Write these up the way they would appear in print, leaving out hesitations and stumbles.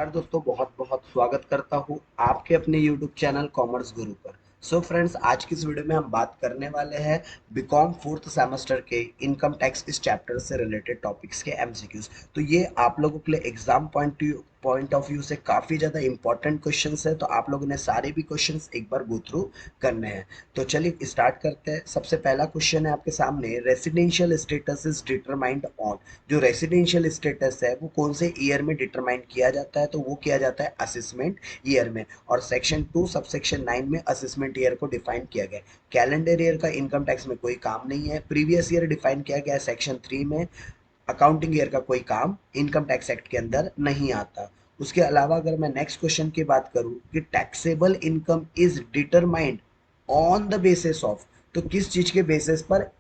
नमस्कार दोस्तों, बहुत बहुत स्वागत करता हूँ आपके अपने YouTube चैनल कॉमर्स गुरु पर। सो फ्रेंड्स, आज की इस वीडियो में हम बात करने वाले हैं बीकॉम फोर्थ सेमेस्टर के इनकम टैक्स इस चैप्टर से रिलेटेड टॉपिक्स के एमसीक्यूज। तो ये आप लोगों के लिए एग्जाम पॉइंट ऑफ व्यू से काफ़ी ज़्यादा इंपॉर्टेंट क्वेश्चंस है, तो आप लोगों ने सारे भी क्वेश्चंस एक बार गो थ्रू करने हैं। तो चलिए स्टार्ट करते हैं। सबसे पहला क्वेश्चन है आपके सामने, residential status is determined on. जो रेसिडेंशियल स्टेटस है वो कौन से ईयर में डिटरमाइन किया जाता है? तो वो किया जाता है असेसमेंट ईयर में। और सेक्शन 2 सबसेक्शन 9 में असेसमेंट ईयर को डिफाइन किया गया है। कैलेंडर ईयर का इनकम टैक्स में कोई काम नहीं है। प्रीवियस ईयर डिफाइन किया गया है सेक्शन 3 में। अकाउंटिंग ईयर का कोई काम इनकम टैक्स एक्ट के अंदर नहीं आता। उसके अलावा अगर मैं नेक्स्ट क्वेश्चन की बात करूं कि taxable income is determined on the basis of, तो किस चीज के बेसिस पर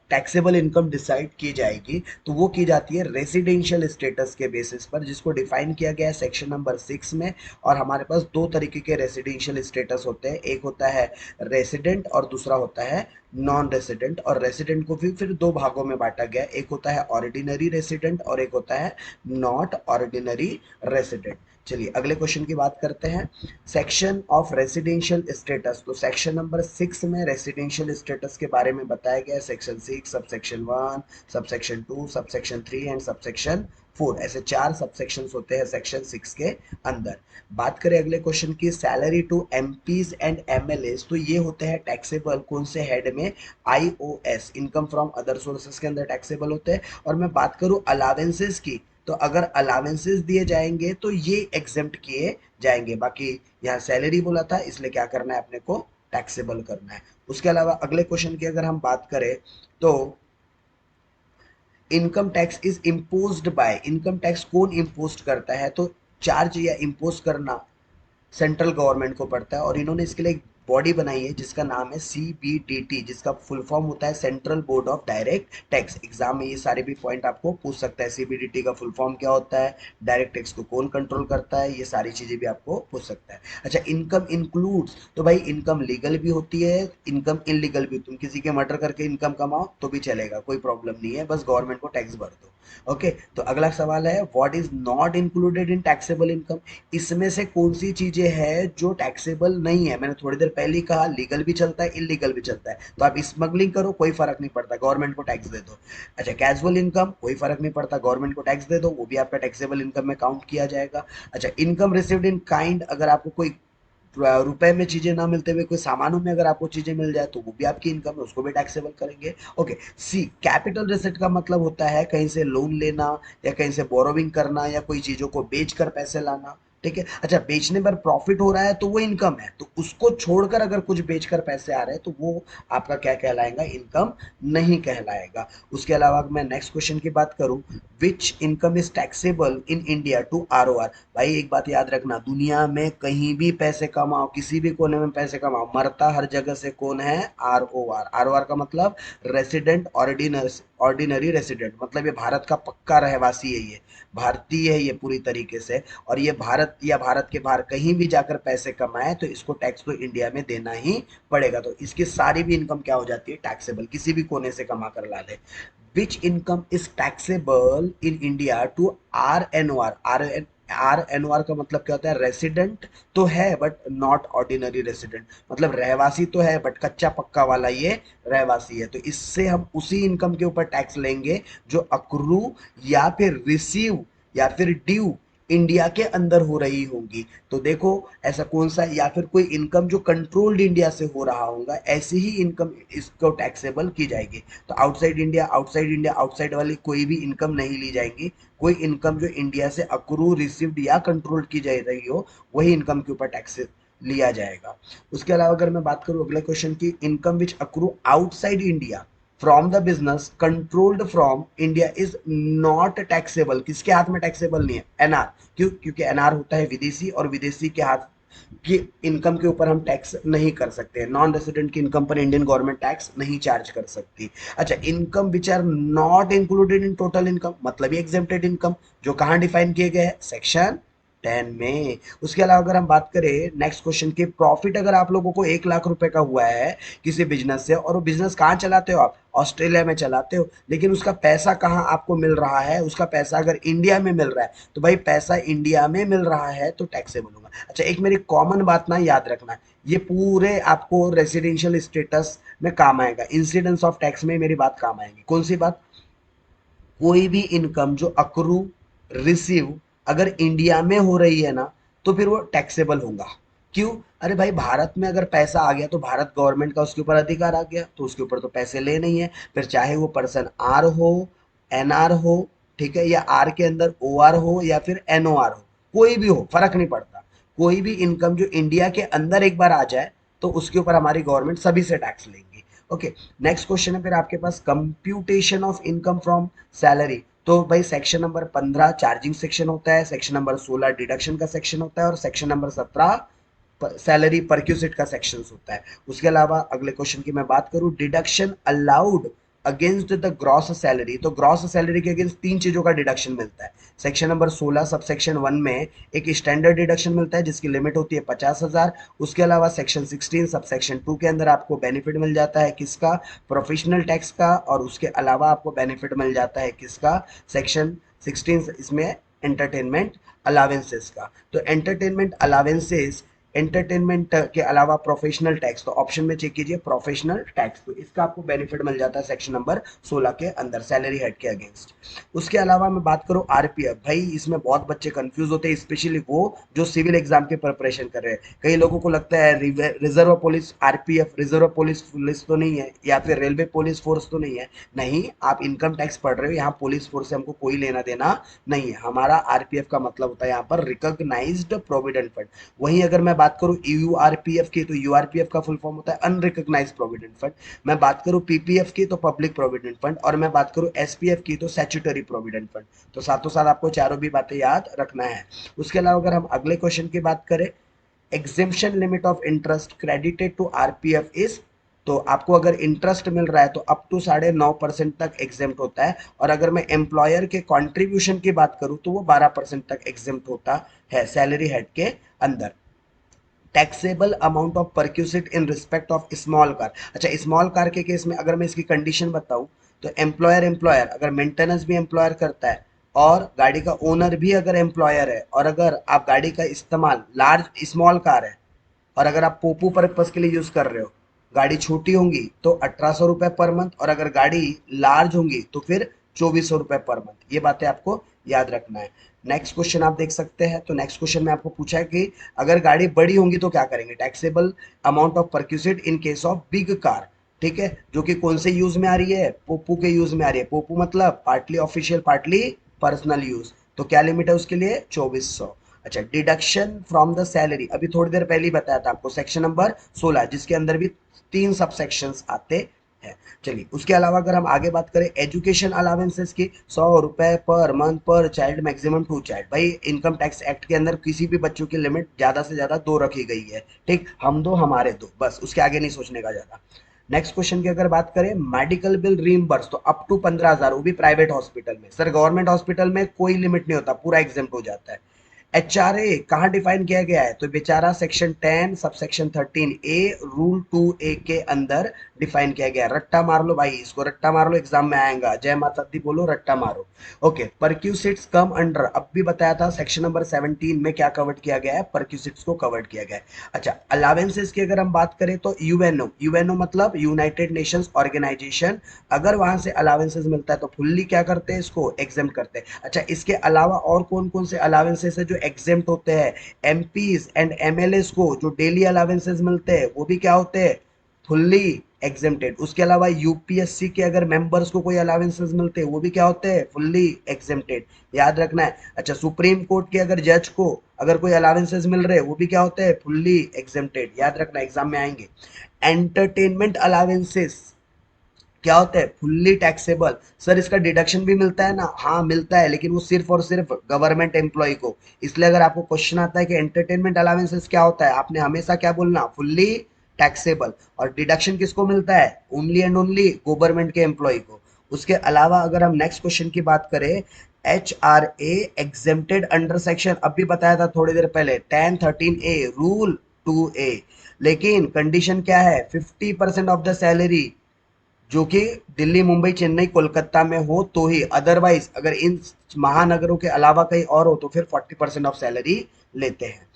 टैक्सेबल इनकम डिसाइड की जाएगी? तो वो की जाती है रेसिडेंशियल स्टेटस के बेसिस पर, जिसको डिफाइन किया गया है सेक्शन नंबर 6 में। और हमारे पास दो तरीके के रेसिडेंशियल स्टेटस होते हैं, एक होता है रेसिडेंट और दूसरा होता है नॉन रेसिडेंट। और रेसिडेंट को भी फिर दो भागों में बांटा गया है, एक होता है ऑर्डिनरी रेसिडेंट और एक होता है नॉट ऑर्डिनरी रेसिडेंट। चलिए अगले क्वेश्चन की बात करते हैं। सेक्शन ऑफ रेसिडेंशियल स्टेटस, तो सेक्शन नंबर 6 में रेसिडेंशियल स्टेटस के बारे में बताया गया है। Section 6 subsection 1, subsection 2, subsection 3 and subsection 4, ऐसे चार सबसेक्शंस होते हैं सेक्शन 6 के अंदर। बात करें अगले क्वेश्चन की, salary to MPs and MLAs, तो ये होते हैं टैक्सेबल कौन से हेड में? IOS, income from other sources के अंदर टैक्सेबल होते हैं। और मैं बात करूं अलावेंसेस की, तो अगर अलावेंसेस दिए जाएंगे तो ये एग्जेम्प्ट किए जाएंगे। बाकी यहाँ सैलरी बोला था, इसलिए क्या करना है अपने को? टैक्सेबल करना है। उसके अलावा अगले क्वेश्चन की अगर हम बात करें तो income tax is imposed by, income tax कौन इम्पोज करता है? तो चार्ज या इम्पोज करना सेंट्रल गवर्नमेंट को पड़ता है। और इन्होंने इसके लिए एक बॉडी बनाई है जिसका नाम है सीबीडीटी, जिसका फुल फॉर्म होता है central board of direct tax. Exam में ये सारे भी पॉइंट आपको पूछ सकता है, सीबीडीटी का फुल फॉर्म क्या होता है, डायरेक्ट टैक्स को कौन कंट्रोल करता है, ये सारी चीजें भी आपको पूछ सकता है। अच्छा, इनकम इंक्लूड्स, तो भाई इनकम लीगल भी होती है, इनकम इनलीगल भी। तुम किसी के मर्डर करके इनकम कमाओ तो भी चलेगा, कोई प्रॉब्लम नहीं है, बस गवर्नमेंट को टैक्स भर दो। ओके, तो अगला सवाल है, what is not included in taxable income? इसमें से कौन सी चीजें हैं जो टैक्सेबल नहीं है? मैंने थोड़ी देर पहले ही कहा लीगल भी चलता है, इलीगल भी चलता है। तो आप स्मगलिंग करो, कोई फर्क नहीं पड़ता, गवर्नमेंट को टैक्स दे दो। अच्छा, कैजुअल इनकम, कोई फर्क नहीं पड़ता, गवर्नमेंट को टैक्स दे दो, वो भी आपका टैक्सेबल इनकम में काउंट किया जाएगा। अच्छा, इनकम रिसीव्ड इन काइंड, अगर आपको कोई रुपए में चीजें ना मिलते हुए कोई सामानों में अगर आपको चीजें मिल जाए तो वो भी आपकी इनकम है, उसको भी टैक्सेबल करेंगे। ओके, सी कैपिटल रिसिट का मतलब होता है कहीं से लोन लेना या कहीं से बोरोविंग करना या कोई चीजों को बेच कर पैसे लाना। ठीक है, अच्छा बेचने पर प्रॉफिट हो रहा है तो वो इनकम है, तो उसको छोड़कर अगर कुछ बेचकर पैसे आ रहे हैं तो वो आपका क्या कहलाएगा? इनकम नहीं कहलाएगा। उसके अलावा मैं नेक्स्ट क्वेश्चन की बात करूं, which income is taxable in India to ROR? भाई एक बात याद रखना, दुनिया में कहीं भी पैसे कमाओ, किसी भी कोने में पैसे कमाओ, मरता हर जगह से कौन है? आरओआर। आरओआर का मतलब रेसिडेंट ऑर्डिनरी रेसिडेंट, मतलब ये भारत का पक्का रहवासी है, ये भारतीय है ये पूरी तरीके से। और ये भारत या भारत के बाहर कहीं भी जाकर पैसे कमाए तो इसको टैक्स तो इंडिया में देना ही पड़ेगा। तो इसकी सारी भी इनकम क्या हो जाती है? टैक्सेबल, किसी भी कोने से कमा कर ला ले। Which income is taxable in India to R N O R? R N O R का मतलब क्या होता है? रेसिडेंट तो है बट नॉट ऑर्डिनरी रेसिडेंट, मतलब रहवासी तो है बट कच्चा पक्का वाला ये रहवासी है। तो इससे हम उसी इनकम के ऊपर टैक्स लेंगे जो अक्रू या फिर रिसीव या फिर ड्यू इंडिया के अंदर हो रही होंगी। तो देखो ऐसा कौन सा, या फिर कोई इनकम जो कंट्रोल्ड इंडिया से हो रहा होगा, ऐसी ही इनकम इसको टैक्सेबल की जाएगी। तो outside India, outside India, outside वाली कोई भी इनकम नहीं ली जाएगी। कोई इनकम जो इंडिया से अक्रू, रिसीव्ड या कंट्रोल की जा रही हो, वही इनकम के ऊपर टैक्स लिया जाएगा। उसके अलावा अगर मैं बात करूं अगले क्वेश्चन की, income which accrue outside India from the business controlled from India is not taxable, किसके हाथ में टैक्सेबल नहीं है? एनआर। क्यों? क्योंकि एनआर होता है विदेशी और विदेशी के हाथ की इनकम के ऊपर हम टैक्स नहीं कर सकते। नॉन रेसिडेंट की इनकम पर इंडियन गवर्नमेंट टैक्स नहीं चार्ज कर सकती। अच्छा, income which are not included in total income, मतलब ये एग्जेम्प्टेड इनकम, जो कहां डिफाइन किए गए हैं? सेक्शन 10 में। उसके अलावा अगर हम बात करें नेक्स्ट क्वेश्चन की, प्रॉफिट अगर आप लोगों को 1 लाख रुपए का हुआ है किसी बिजनेस से, और वो बिजनेस कहाँ चलाते हो आप, ऑस्ट्रेलिया में चलाते हो, लेकिन उसका पैसा कहाँ आपको मिल रहा है, उसका पैसा अगर इंडिया में मिल रहा है तो भाई पैसा इंडिया में मिल रहा है तो टैक्सेबल होगा। अच्छा, एक मेरी कॉमन बात ना याद रखना, ये पूरे आपको रेसिडेंशियल स्टेटस में काम आएगा, इंसिडेंस ऑफ टैक्स में मेरी बात काम आएगी। कौन सी बात, कोई भी इनकम जो अक्रू रिसीव अगर इंडिया में हो रही है ना तो फिर वो टैक्सेबल होगा। क्यों, अरे भाई भारत में अगर पैसा आ गया तो भारत गवर्नमेंट का उसके ऊपर अधिकार आ गया, तो उसके ऊपर तो पैसे ले नहीं है, फिर चाहे वो पर्सन आर हो, एनआर हो, ठीक है, या आर के अंदर ओआर हो या फिर एनओआर हो, कोई भी हो फर्क नहीं पड़ता, कोई भी इनकम जो इंडिया के अंदर एक बार आ जाए तो उसके ऊपर हमारी गवर्नमेंट सभी से टैक्स लेंगी। ओके, नेक्स्ट क्वेश्चन है फिर आपके पास, computation of income from salary. तो भाई सेक्शन नंबर 15 चार्जिंग सेक्शन होता है, सेक्शन नंबर 16 डिडक्शन का सेक्शन होता है, और सेक्शन नंबर 17 सैलरी परक्यूसिट का सेक्शन होता है। उसके अलावा अगले क्वेश्चन की मैं बात करूं, deduction allowed against the gross salary, तो ग्रॉस सैलरी के अगेंस्ट 3 चीजों का डिडक्शन मिलता है। सेक्शन नंबर 16 सब सेक्शन 1 में एक स्टैंडर्ड डिडक्शन मिलता है जिसकी लिमिट होती है 50,000। उसके अलावा सेक्शन 16 सब सेक्शन 2 के अंदर आपको बेनिफिट मिल जाता है किसका, प्रोफेशनल टैक्स का, और उसके अलावा आपको बेनिफिट मिल जाता है किसका, सेक्शन 16 इसमें एंटरटेनमेंट अलावेंसेस का। तो एंटरटेनमेंट अलावेंसेस, एंटरटेनमेंट के अलावा प्रोफेशनल टैक्स, तो ऑप्शन में चेक कीजिए प्रोफेशनल टैक्स, तो इसका आपको बेनिफिट मिल जाता है सेक्शन नंबर 16 के अंदर सैलरी हेड के अगेंस्ट। उसके अलावा मैं बात करूं आरपीएफ, भाई इसमें बहुत बच्चे कंफ्यूज होते हैं, स्पेशली वो जो सिविल एग्जाम की प्रिपरेशन कर रहे हैं। कई लोगों को लगता है reserve police RPF reserve police तो नहीं है, या फिर रेलवे पुलिस फोर्स तो नहीं है। नहीं, आप इनकम टैक्स पढ़ रहे हो, यहाँ पुलिस फोर्स से हमको कोई लेना देना नहीं है। हमारा आरपीएफ का मतलब होता है यहाँ पर रिकॉग्नाइज्ड प्रोविडेंट फंड। वहीं अगर मैं बात करूं यूआरपीएफ की, तो यूआरपीएफ का फुल फॉर्म होता है अनरिकॉग्नाइज प्रोविडेंट फंड। मैं बात करूं पीपीएफ की तो पब्लिक प्रोविडेंट फंड, और मैं बात करूं एसपीएफ की तो स्टैट्यूटरी प्रोविडेंट फंड। तो साथों साथ आपको चारों भी बातें याद रखना है। उसके अलावा अगर हम अगले क्वेश्चन की बात करें, exemption limit of interest credited to RPF is, तो आपको अगर इंटरेस्ट मिल रहा है तो अप टू 9.5% तक एग्जेम्प्ट होता है, और अगर मैं एम्प्लॉयर के कंट्रीब्यूशन की बात करूं तो वो 12% तक एग्जेम्प्ट होता है सैलरी हेड के अंदर। Taxable amount of perquisite in respect of small car, अच्छा स्मॉल कार के केस में अगर मैं इसकी कंडीशन बताऊं तो एम्प्लॉयर अगर मेंटेनेंस भी एम्प्लॉयर करता है और गाड़ी का ओनर भी अगर एम्प्लॉयर है, और अगर आप गाड़ी का इस्तेमाल लार्ज स्मॉल कार है और अगर आप पोपू पर्पज के लिए यूज कर रहे हो, गाड़ी छोटी होंगी तो 1800 रुपए पर मंथ, और अगर गाड़ी लार्ज होंगी तो फिर 2400 रुपए पर मंथ। ये बातें आपको याद रखना है। नेक्स्ट क्वेश्चन आप देख सकते हैं, तो नेक्स्ट क्वेश्चन में आपको पूछा है कि अगर गाड़ी बड़ी होंगी तो क्या करेंगे, taxable amount of perquisite in case of big car, ठीक है, जो कि कौन से यूज में आ रही है, पोपू के यूज में आ रही है। पोपू मतलब partly official partly personal use, तो क्या लिमिट है उसके लिए 2400। अच्छा, डिडक्शन फ्रॉम द सैलरी, अभी थोड़ी देर पहले ही बताया था आपको, सेक्शन नंबर 16 जिसके अंदर भी 3 सब सेक्शंस आते हैं। चलिए, उसके अलावा अगर हम आगे बात करें एजुकेशन अलावेंसेस की, 100 रुपए पर मंथ पर चाइल्ड, मैक्सिमम 2 चाइल्ड। भाई इनकम टैक्स एक्ट के अंदर किसी भी बच्चों की लिमिट ज्यादा से ज्यादा 2 रखी गई है, ठीक, हम दो हमारे दो, बस उसके आगे नहीं सोचने का ज्यादा। नेक्स्ट क्वेश्चन की अगर बात करें, मेडिकल बिल रीइंबर्स, तो अप टू 15,000, वो भी प्राइवेट हॉस्पिटल में। सर गवर्नमेंट हॉस्पिटल में कोई लिमिट नहीं होता, पूरा एग्जेम्प्ट हो जाता है। एचआरए कहाँ डिफाइन किया गया है, तो बेचारा section 10 sub section 13A rule 2A के अंदर डिफाइन किया गया है। रट्टा मार लो भाई, इसको रट्टा मार लो, एग्जाम में आएगा, जय माता दी बोलो, रट्टा मारो। ओके, परक्यूसिट्स कम अंडर, अब भी बताया था सेक्शन नंबर 17 में क्या कवर्ड किया गया है, परक्यूसिट्स को कवर्ड किया गया है। अच्छा, अलावेंसेस की अगर हम बात करें तो यूएनओ मतलब यूनाइटेड नेशंस ऑर्गेनाइजेशन, अगर वहां से अलावेंसेस मिलता है तो फुल्ली क्या करते हैं, इसको एग्जेम्प्ट करते हैं। अच्छा, इसके अलावा और कौन कौन से अलावेंसेस है जो एग्जेम्प्ट होते हैं, एमपीज एंड एमएलएस को जो डेली अलावेंसेस मिलते हैं वो भी क्या होते हैं, फुल्ली एग्जेम्प्टेड। उसके अलावा यूपीएससी के अगर मेंबर्स को कोई अलावेंसेस मिलते हैं वो भी क्या होते हैं, फुल्ली एग्जेम्प्टेड, याद रखना है। अच्छा, सुप्रीम कोर्ट के अगर जज को अगर कोई अलावेंसेस मिल रहे हैं वो भी क्या होते हैं, फुल्ली एग्जेम्प्टेड, याद रखना, एग्जाम में आएंगे। एंटरटेनमेंट अलावेंसेस क्या होता है, फुल्ली टैक्सेबल। सर इसका डिडक्शन भी मिलता है ना, हाँ मिलता है, लेकिन वो सिर्फ और सिर्फ गवर्नमेंट एम्प्लॉय को। इसलिए अगर आपको क्वेश्चन आता है कि एंटरटेनमेंट अलावेंसेस क्या होता है, आपने हमेशा क्या बोलना, फुल्ली टैक्सेबल। और डिडक्शन किसको मिलता है, ओनली एंड ओनली गवर्नमेंट के एम्प्लॉय को। उसके अलावा अगर हम नेक्स्ट क्वेश्चन की बात करें, HRA एग्जेम्प्टेड अंडर सेक्शन, अभी बताया था थोड़ी देर पहले 1013A रूल 2A, लेकिन कंडीशन क्या है, 50% ऑफ द सैलरी जो कि दिल्ली, मुंबई, चेन्नई, कोलकाता में हो तो ही, अदरवाइज अगर इन महानगरों के अलावा कहीं और हो तो फिर 40% ऑफ सैलरी लेते हैं।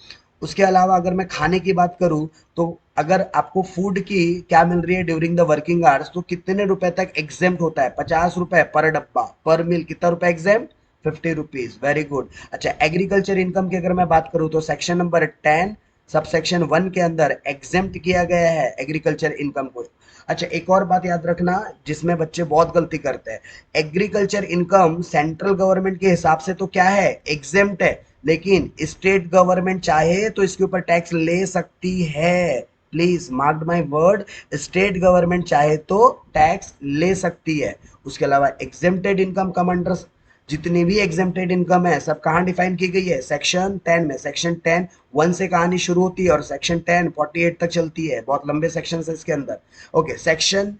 उसके अलावा अगर मैं खाने की बात करूं, तो अगर आपको फूड की क्या मिल रही है ड्यूरिंग द वर्किंग आवर्स, तो कितने रुपए तक एग्जेम्प्ट होता है, 50 रुपए पर डब्बा, पर मील कितना रुपए एग्जेम्प्ट, 50 रुपीज, वेरी गुड। अच्छा, एग्रीकल्चर इनकम की अगर मैं बात करूं तो सेक्शन नंबर 10 सबसेक्शन 1 के अंदर एग्जेम्प्ट किया गया है एग्रीकल्चर इनकम को। अच्छा, एक और बात याद रखना जिसमें बच्चे बहुत गलती करते हैं, एग्रीकल्चर इनकम सेंट्रल गवर्नमेंट के हिसाब से तो क्या है, एग्जेम्प्ट है, लेकिन स्टेट गवर्नमेंट चाहे तो इसके ऊपर टैक्स ले सकती है। Please mark my word, state government चाहे तो टैक्स ले सकती है। उसके अलावा एग्जेम्प्टेड इनकम कम अंडर, जितनी भी एग्जेम्प्टेड इनकम है सब कहाँ डिफाइन की गई है, सेक्शन 10 में। सेक्शन 10 1 से कहानी शुरू होती है और सेक्शन 10 48 तक चलती है, बहुत लंबे सेक्शन है इसके अंदर। ओके, सेक्शन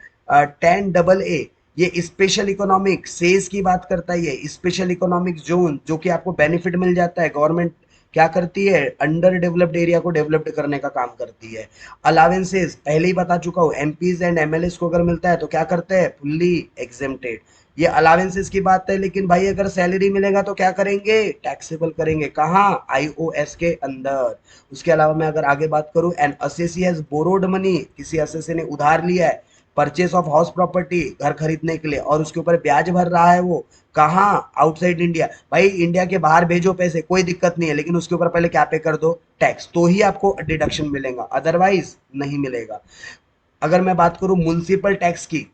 10AA ये स्पेशल इकोनॉमिक सेज की बात करता है, ये स्पेशल इकोनॉमिक जोन जो कि आपको बेनिफिट मिल जाता है, गवर्नमेंट क्या करती है, अंडर डेवलप्ड एरिया को डेवलप्ड करने का काम करती है। अलावेंसेस पहले ही बता चुका हूँ, एमपीज एंड एमएलएस को अगर मिलता है तो क्या करते हैं, फुल्ली एग्जेम्प्टेड। ये अलावेंसेस की बात है, लेकिन भाई अगर सैलरी मिलेगा तो क्या करेंगे, टैक्सेबल करेंगे, कहाँ, आईओएस के अंदर। उसके अलावा मैं अगर आगे बात करूं, N assessee has borrowed money, किसी असेसी ने उधार लिया है परचेस ऑफ हाउस प्रॉपर्टी, घर खरीदने के लिए, और उसके ऊपर ब्याज भर रहा है, वो कहाँ, आउटसाइड इंडिया। भाई इंडिया के बाहर भेजो पैसे, कोई दिक्कत नहीं है, लेकिन उसके ऊपर पहले क्या पे कर दो, टैक्स, तो ही आपको डिडक्शन मिलेगा, अदरवाइज नहीं मिलेगा। अगर मैं बात करूं म्युनिसिपल टैक्स की,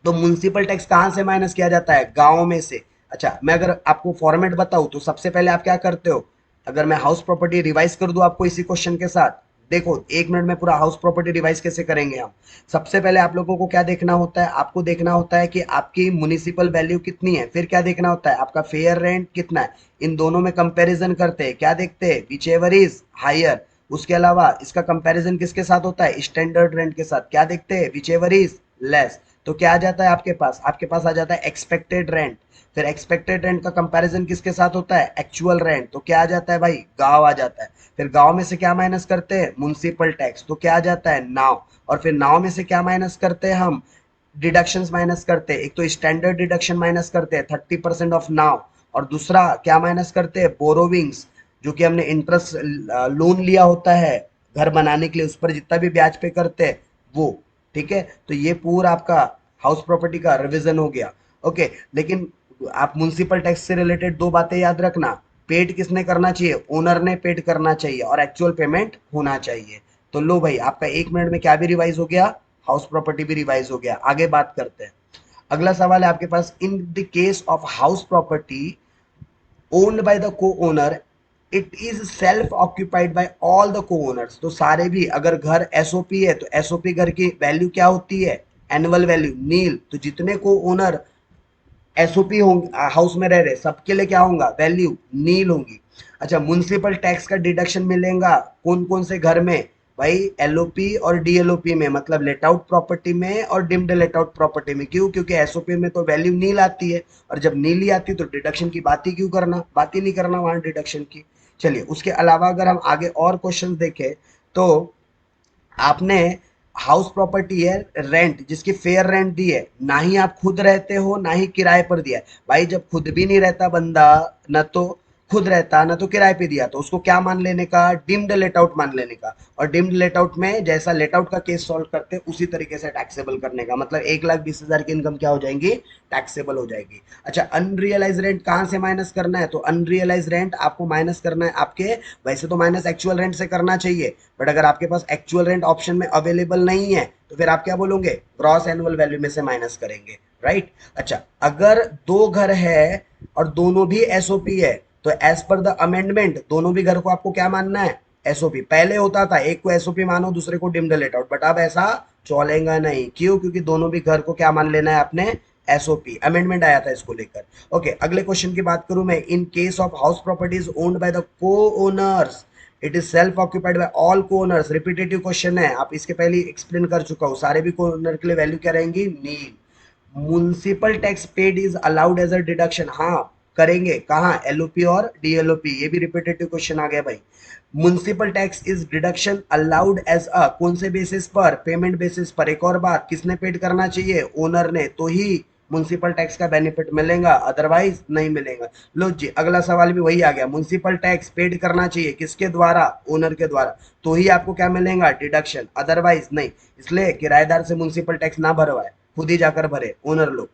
तो म्युनिसिपल टैक्स कहाँ से माइनस किया जाता है, गांव में से। अच्छा, मैं अगर आपको फॉर्मेट बताऊं तो सबसे पहले आप क्या करते हो, अगर मैं हाउस प्रॉपर्टी रिवाइज कर दूं आपको इसी क्वेश्चन के साथ, देखो 1 मिनट में पूरा हाउस प्रॉपर्टी रिवाइज कैसे करेंगे हम। सबसे पहले आप लोगों को क्या देखना होता है, आपको देखना होता है कि आपकी म्युनिसिपल वैल्यू कितनी है, फिर क्या देखना होता है, आपका फेयर रेंट कितना है, इन दोनों में कंपैरिजन करते हैं, क्या देखते हैं, विच एवर इज हायर। उसके अलावा इसका कंपैरिजन किसके साथ होता है, स्टैंडर्ड रेंट के साथ, क्या देखते हैं, विच एवर इज लेस। तो क्या आ जाता है आपके पास आ जाता है एक्सपेक्टेड रेंट। फिर एक्सपेक्टेड रेंट का कंपैरिजन किसके साथ होता है, एक्चुअल रेंट, तो क्या आ जाता है भाई, गांव आ जाता है। फिर गांव में से क्या माइनस करते हैं, म्युनिसिपल टैक्स, तो क्या आ जाता है, नाव। और फिर नाव में से क्या माइनस करते हैं हम, डिडक्शंस माइनस करते हैं, एक तो स्टैंडर्ड डिडक्शन माइनस करते हैं 30% ऑफ नाव, और दूसरा क्या माइनस करते हैं, बोरोविंग्स, जो कि हमने इंटरेस्ट लोन लिया होता है घर बनाने के लिए, उस पर जितना भी ब्याज पे करते हैं वो। ठीक है, तो ये पूरा आपका हाउस प्रॉपर्टी का रिवीजन हो गया। ओके, लेकिन आप म्युनिसिपल टैक्स से रिलेटेड दो बातें याद रखना, पेड किसने करना चाहिए, ओनर ने पेड करना चाहिए, और एक्चुअल पेमेंट होना चाहिए। तो लो भाई, आपका 1 मिनट में क्या भी रिवाइज हो गया, हाउस प्रॉपर्टी भी रिवाइज हो गया। आगे बात करते हैं, अगला सवाल है आपके पास, in the case of house property owned by the co owner, it is self occupied by all the co owners. तो सारे भी, अगर घर एसओपी है तो एसओपी घर की वैल्यू क्या होती है, एनुअल वैल्यू नील, तो जितने को ओनर एसओपी होंगे हाउस में रह रहे सबके लिए क्या होगा, वैल्यू नील होगी। अच्छा, म्युनिसिपल टैक्स का डिडक्शन मिलेगा कौन कौन से घर में, भाई एलओपी और डीएलओपी में, मतलब लेट आउट प्रॉपर्टी में और डिम्ड लेट आउट प्रॉपर्टी में। क्यों, क्योंकि एसओपी में तो वैल्यू नील आती है, और जब नील ही आती है तो डिडक्शन की बात ही क्यों करना, बात ही नहीं करना वहां डिडक्शन की। चलिए, उसके अलावा अगर हम आगे और क्वेश्चन देखें, तो आपने हाउस प्रॉपर्टी है, रेंट जिसकी फेयर रेंट दी है, ना ही आप खुद रहते हो ना ही किराए पर दिया है। भाई जब खुद भी नहीं रहता बंदा, ना तो खुद रहता ना तो किराए पे दिया, तो उसको क्या मान लेने का, डिम्ड लेट आउट मान लेने का। और डिम्ड लेट आउट में जैसा लेट आउट का केस सॉल्व करते हैं उसी तरीके से टैक्सेबल करने का, मतलब 1,20,000 की इनकम क्या हो जाएंगी, टैक्सेबल हो जाएगी। अच्छा, अनरियलाइज रेंट कहाँ से माइनस करना है, तो अनरियलाइज रेंट आपको माइनस करना है आपके, वैसे तो माइनस एक्चुअल रेंट से करना चाहिए, बट अगर आपके पास एक्चुअल रेंट ऑप्शन में अवेलेबल नहीं है तो फिर आप क्या बोलोगे, ग्रॉस एनुअल वैल्यू में से माइनस करेंगे, राइट। अच्छा, अगर दो घर है और दोनों भी एसओपी है, तो एज पर द अमेंडमेंट दोनों भी घर को आपको क्या मानना है, एसओपी। पहले होता था एक को एसओपी मानो दूसरे को डिम्ड लेट आउट, बट अब ऐसा चलेगा नहीं। क्यों, क्योंकि दोनों भी घर को क्या मान लेना है आपने, एसओपी। अमेंडमेंट आया था इसको लेकर। ओके, अगले क्वेश्चन की बात करूं मैं, in case of house properties owned by the co owners, it is self occupied by all co owners. Repetitive question है, आप इसके पहले एक्सप्लेन कर चुका हूं, सारे भी को ओनर के लिए वैल्यू क्या रहेंगी, nil. Municipal tax paid is allowed as a deduction, हाँ करेंगे, कहाँ, एलओपी और डीएलओपी, ये भी रिपीटेटिव क्वेश्चन आ गया भाई। Municipal tax is deduction allowed as a, कौन से बेसिस पर, पेमेंट बेसिस पर। एक और बात, किसने पेड करना चाहिए, ओनर ने, तो ही म्युनिसिपल टैक्स का बेनिफिट मिलेगा, अदरवाइज नहीं मिलेगा। लो जी, अगला सवाल भी वही आ गया, म्युनिसिपल टैक्स पेड करना चाहिए किसके द्वारा, ओनर के द्वारा, तो ही आपको क्या मिलेगा, डिडक्शन, अदरवाइज नहीं। इसलिए किराएदार से म्युनिसिपल टैक्स ना भरवाए, खुद ही जाकर भरे ओनर लोग।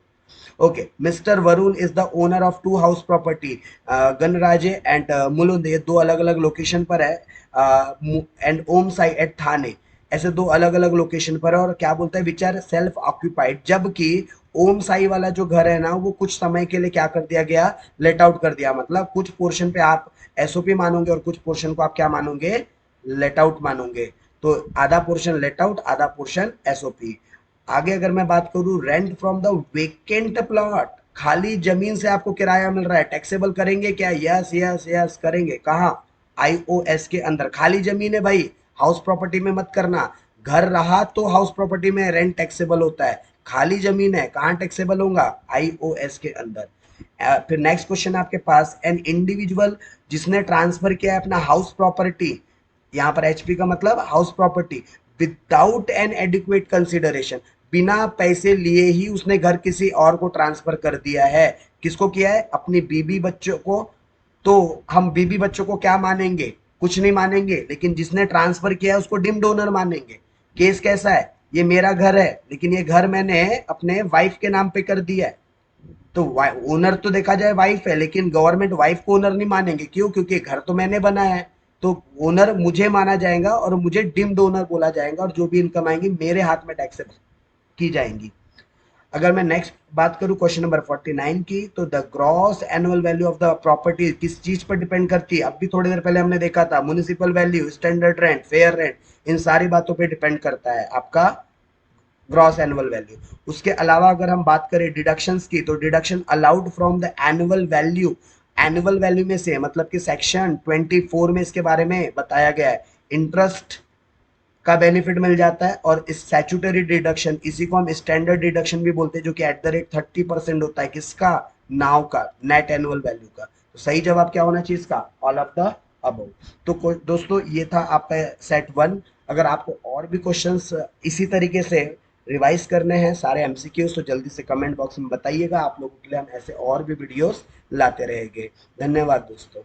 Okay, mister Varun is the owner of two house property, Ganraje and Mulund, ये दो अलग अलग लोकेशन पर है, एंड ओम साई एट थाने, ऐसे दो अलग अलग लोकेशन पर है। और क्या बोलता है, विच आर सेल्फ ऑक्यूपाइड, जबकि ओम साई वाला जो घर है ना, वो कुछ समय के लिए क्या कर दिया गया, लेट आउट कर दिया, मतलब कुछ पोर्शन पे आप एसओपी मानोगे और कुछ पोर्शन को आप क्या मानोगे, लेट आउट मानोगे। तो आधा पोर्शन लेट आउट, आधा पोर्शन एसओपी। आगे अगर मैं बात करूं, rent from the vacant plot, खाली जमीन से आपको किराया मिल रहा है, टैक्सेबल करेंगे क्या, यस यस यस करेंगे, कहाँ, आईओएस के अंदर। खाली जमीन है भाई, हाउस प्रॉपर्टी में मत करना, घर रहा तो हाउस प्रॉपर्टी में रेंट टैक्सेबल होता है, खाली जमीन है कहाँ टैक्सेबल होगा, आईओएस के अंदर। फिर नेक्स्ट क्वेश्चन आपके पास, एन इंडिविजुअल जिसने ट्रांसफर किया है अपना हाउस प्रॉपर्टी, यहाँ पर एचपी का मतलब house property, without an adequate consideration, बिना पैसे लिए ही उसने घर किसी और को ट्रांसफर कर दिया है। किसको किया है, अपनी बीबी बच्चों को। तो हम बीबी बच्चों को क्या मानेंगे, कुछ नहीं मानेंगे, लेकिन जिसने ट्रांसफर किया है उसको डिम्ड ओनर मानेंगे। केस कैसा है, ये मेरा घर है लेकिन ये घर मैंने अपने वाइफ के नाम पे कर दिया है, तो ओनर तो देखा जाए वाइफ है, लेकिन गवर्नमेंट वाइफ को ओनर नहीं मानेंगे, क्यों, क्योंकि घर तो मैंने बनाया है। तो ओनर मुझे माना जाएगा और मुझे डिम्ड ओनर बोला जाएगा, और जो भी इनकम आएंगी मेरे हाथ में टैक्स की जाएंगी। अगर मैं नेक्स्ट बात करूं क्वेश्चन नंबर 49 की, तो the gross annual value of the property किस चीज पर डिपेंड करती है, अब भी थोड़ी देर पहले हमने देखा था, municipal value, standard rent, fair rent, इन सारी बातों पे डिपेंड करता है आपका ग्रॉस एनुअल वैल्यू। उसके अलावा अगर हम बात करें डिडक्शंस की, तो deduction allowed from the annual value, annual value में से, मतलब कि सेक्शन 24 में इसके बारे में बताया गया है, इंटरेस्ट का बेनिफिट मिल जाता है। और इस स्टैट्यूटरी डिडक्शन, इसी को हम स्टैंडर्ड डिडक्शन भी बोलते हैं, जो कि @30% होता है, किसका, नाव का, नेट एनुअल वैल्यू का। तो सही जवाब क्या होना चाहिए इसका, ऑल ऑफ द अबव। तो दोस्तों ये था आपका सेट 1। अगर आपको और भी क्वेश्चंस इसी तरीके से रिवाइज करने हैं सारे एमसीक्यूज, तो जल्दी से कमेंट बॉक्स में बताइएगा, आप लोगों के लिए हम ऐसे और भी वीडियोस लाते रहेंगे। धन्यवाद दोस्तों।